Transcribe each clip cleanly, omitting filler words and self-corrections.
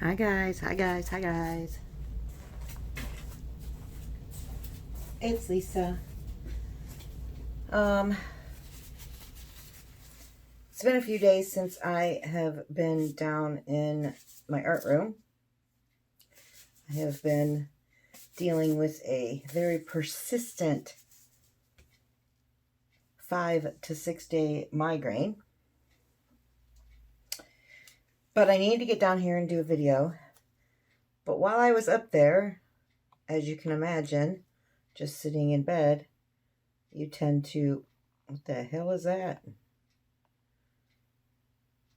Hi guys, hi guys, hi guys. It's Lisa. It's been a few days since I have been down in my art room. I have been dealing with a very persistent 5 to 6 day migraine. But I needed to get down here and do a video. But while I was up there, as you can imagine, just sitting in bed, you tend to, what the hell is that?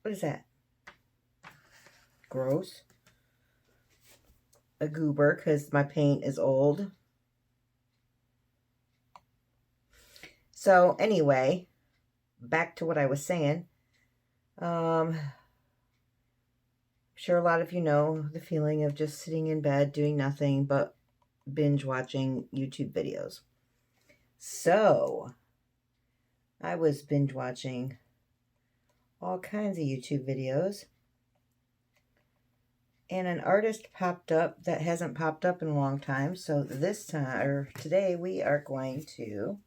What is that? Gross. A goober, because my paint is old. So anyway, back to what I was saying. I'm sure a lot of you know the feeling of just sitting in bed doing nothing but binge watching YouTube videos. So I was binge watching all kinds of YouTube videos, and an artist popped up that hasn't popped up in a long time. So this time, or today, we are going to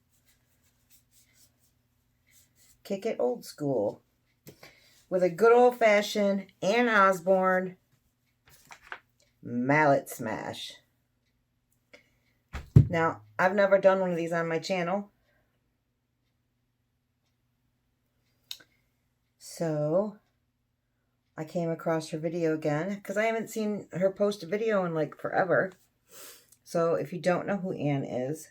kick it old school with a good old-fashioned and Osborne mallet smash. Now, I've never done one of these on my channel, so I came across her video again because I haven't seen her post a video in like forever. So if you don't know who Anne is,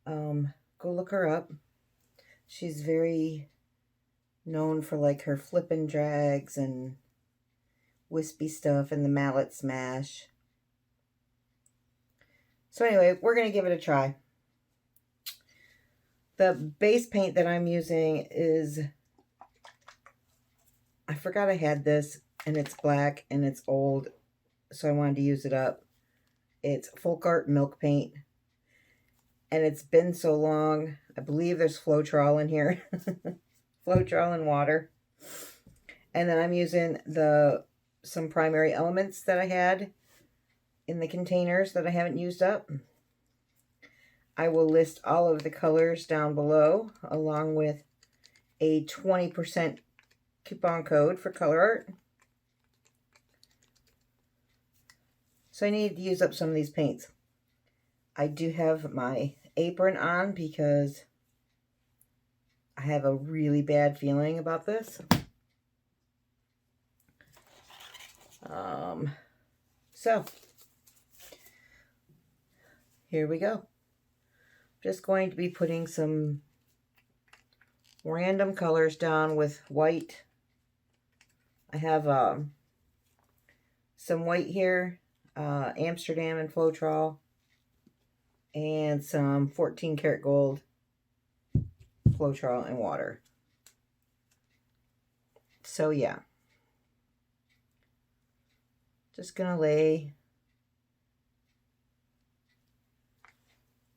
go look her up. She's very known for like her flip and drags and wispy stuff and the mallet smash. So anyway, we're going to give it a try. The base paint that I'm using is, I forgot I had this, and it's black and it's old, so I wanted to use it up. It's Folk Art Milk Paint, and it's been so long. I believe there's floetrol in here. Floetrol and water. And then I'm using some primary elements that I had in the containers that I haven't used up. I will list all of the colors down below, along with a 20% coupon code for color art. So I need to use up some of these paints. I do have my apron on because I have a really bad feeling about this. So here we go. Just going to be putting some random colors down with white. I have some white here, Amsterdam and floetrol, and some 14 karat gold floetrol and water. So yeah, just gonna lay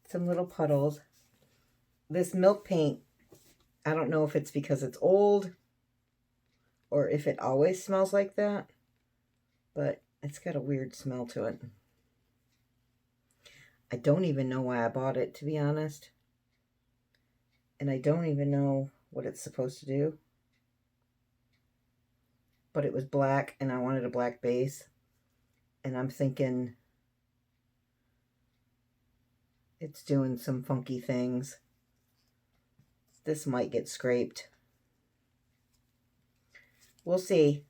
some little puddles. This milk paint, I don't know if it's because it's old or if it always smells like that, but it's got a weird smell to it. I don't even know why I bought it, to be honest. And I don't even know what it's supposed to do. But it was black, and I wanted a black base. And I'm thinking it's doing some funky things. This might get scraped. We'll see.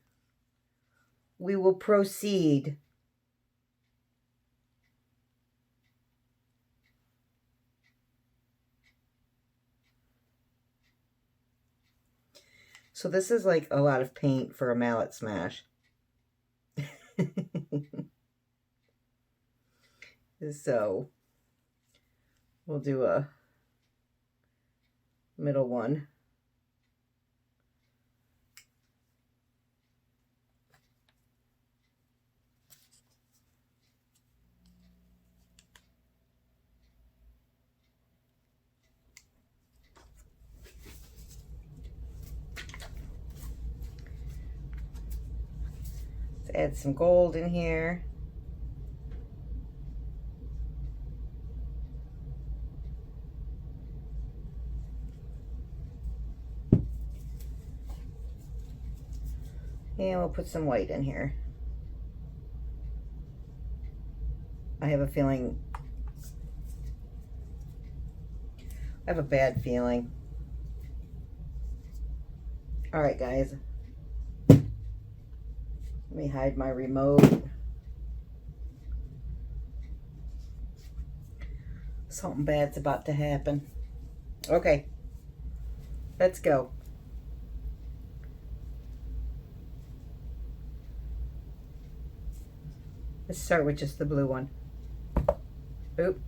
We will proceed. So this is like a lot of paint for a mallet smash. So we'll do a middle one. Let's add some gold in here. And we'll put some white in here. I have a feeling, I have a bad feeling. All right, guys. Let me hide my remote. Something bad's about to happen. Okay, let's go. Let's start with just the blue one. Oop.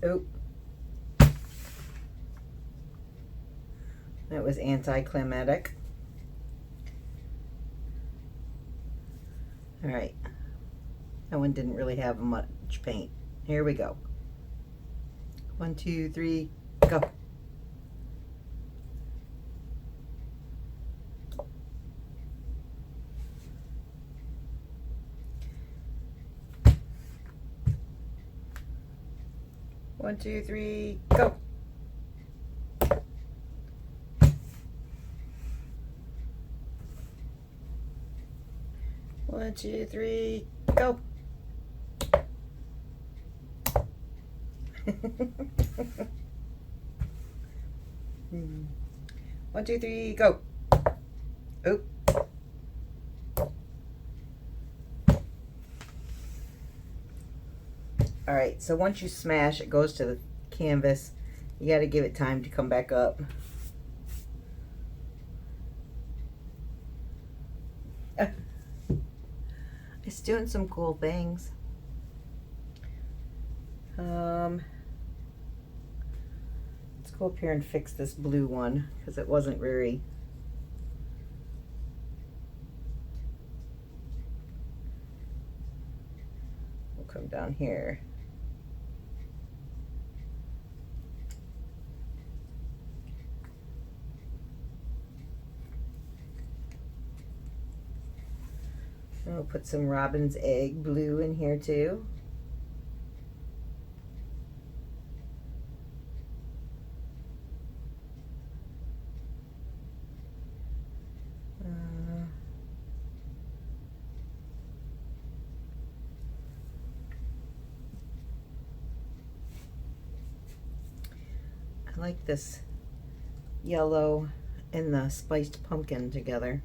Oop. That was anticlimactic. All right. That one didn't really have much paint. Here we go. 1, 2, 3, go. One, two, three, go. One, two, three, go. 1, 2, 3, go. Oop. All right, so once you smash, it goes to the canvas. You got to give it time to come back up. It's doing some cool things. Let's go up here and fix this blue one because it wasn't very. We'll come down here. We'll put some robin's egg blue in here too. I like this yellow and the spiced pumpkin together.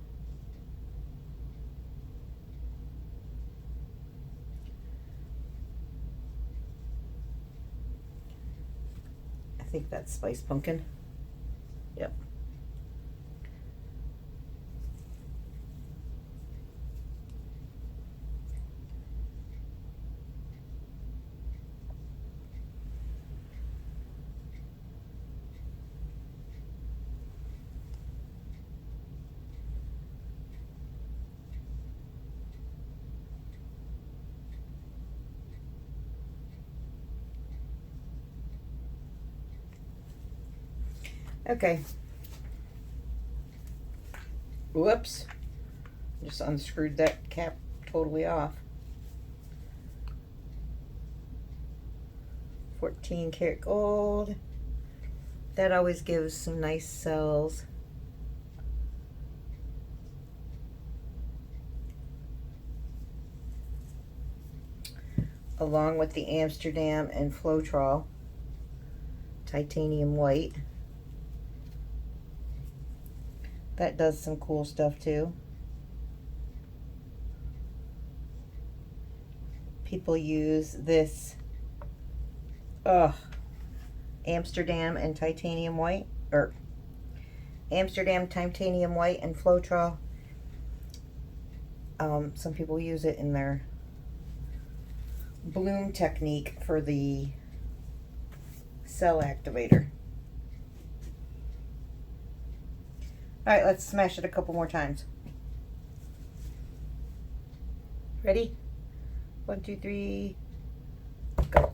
I think that's spiced pumpkin. Yep. Okay. Whoops. Just unscrewed that cap totally off. 14 karat gold. That always gives some nice cells. Along with the Amsterdam and floetrol titanium white. That does some cool stuff too. People use this Amsterdam and titanium white, or Amsterdam titanium white and floetrol. Some people use it in their bloom technique for the cell activator. All right, let's smash it a couple more times. Ready? 1, 2, 3, go.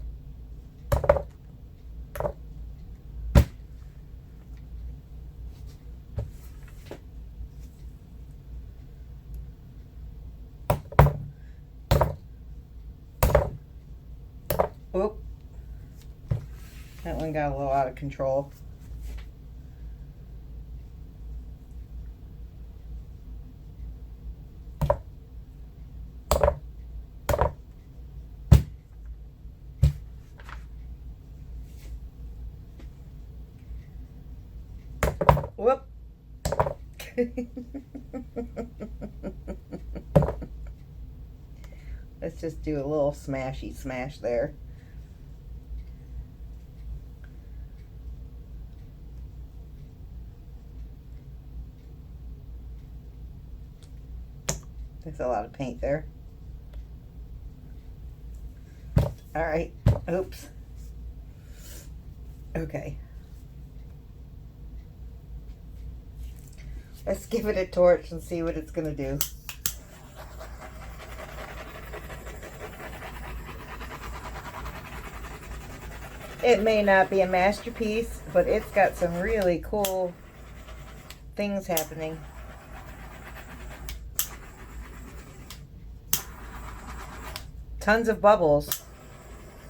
That one got a little out of control. Whoop. Let's just do a little smashy smash there. There's a lot of paint there. All right. Oops. Okay. Let's give it a torch and see what it's going to do. It may not be a masterpiece, but it's got some really cool things happening. Tons of bubbles.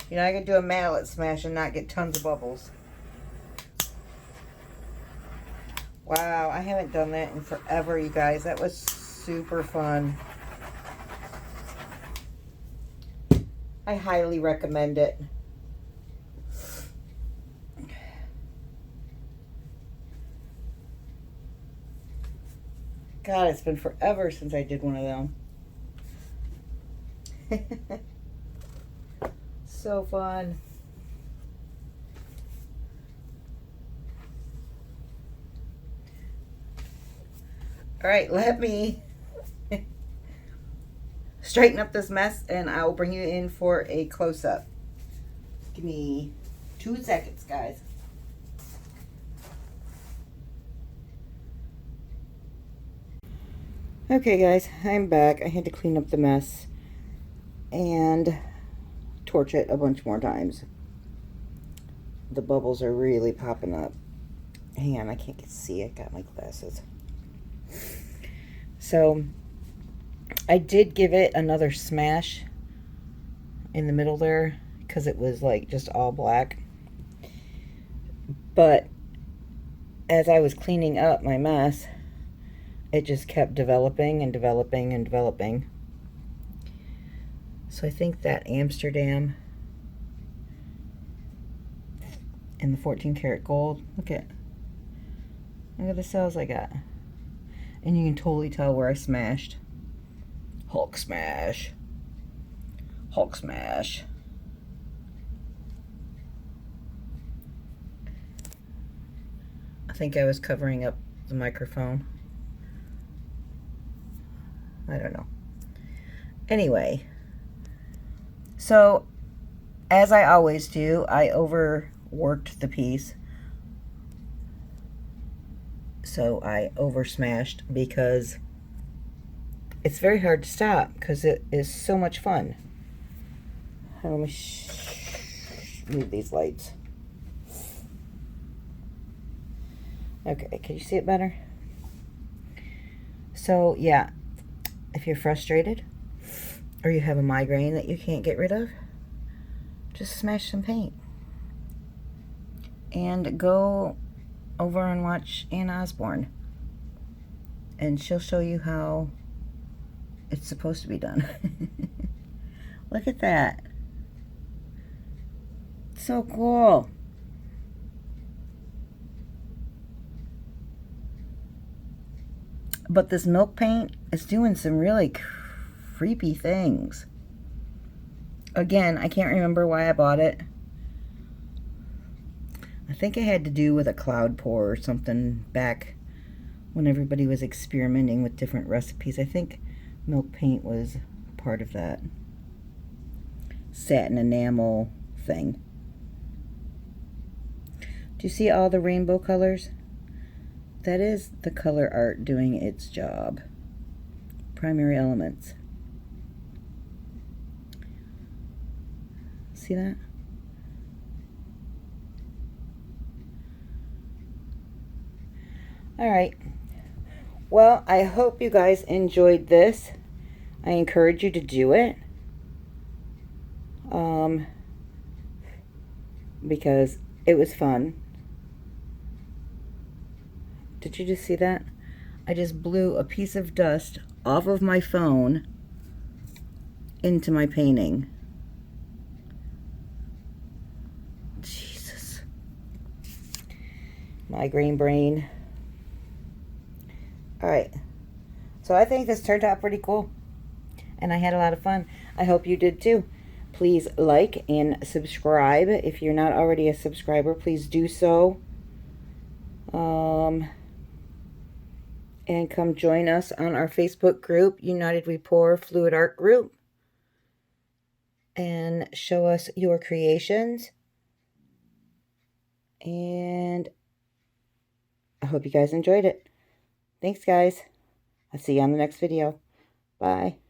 You know, I could do a mallet smash and not get tons of bubbles. Wow, I haven't done that in forever, you guys. That was super fun. I highly recommend it. God, it's been forever since I did one of them. So fun. All right, let me straighten up this mess and I will bring you in for a close-up. Give me 2 seconds, guys. Okay, guys, I'm back. I had to clean up the mess and torch it a bunch more times. The bubbles are really popping up. Hang on, I can't see. I got my glasses. So I did give it another smash in the middle there because it was like just all black. But as I was cleaning up my mess, it just kept developing and developing and developing. So I think that Amsterdam and the 14 karat gold, look at the cells I got. And you can totally tell where I smashed. Hulk smash. Hulk smash. I think I was covering up the microphone. I don't know. Anyway, so as I always do, I overworked the piece. So I over smashed because it's very hard to stop because it is so much fun. Let me move these lights. Okay, can you see it better? So yeah, if you're frustrated or you have a migraine that you can't get rid of, just smash some paint and go over and watch Osborne, and she'll show you how it's supposed to be done. Look at that. So cool. But this milk paint is doing some really creepy things. Again, I can't remember why I bought it. I think it had to do with a cloud pour or something back when everybody was experimenting with different recipes. I think milk paint was part of that satin enamel thing. Do you see all the rainbow colors? That is the color art doing its job. Primary elements. See that? All right. Well, I hope you guys enjoyed this. I encourage you to do it. Because It was fun. Did you just see that? I just blew a piece of dust off of my phone into my painting. Jesus. Migraine brain. Alright. So I think this turned out pretty cool. And I had a lot of fun. I hope you did too. Please like and subscribe. If you're not already a subscriber, please do so. And come join us on our Facebook group, United We Pour Fluid Art Group. And show us your creations. And I hope you guys enjoyed it. Thanks, guys. I'll see you on the next video. Bye.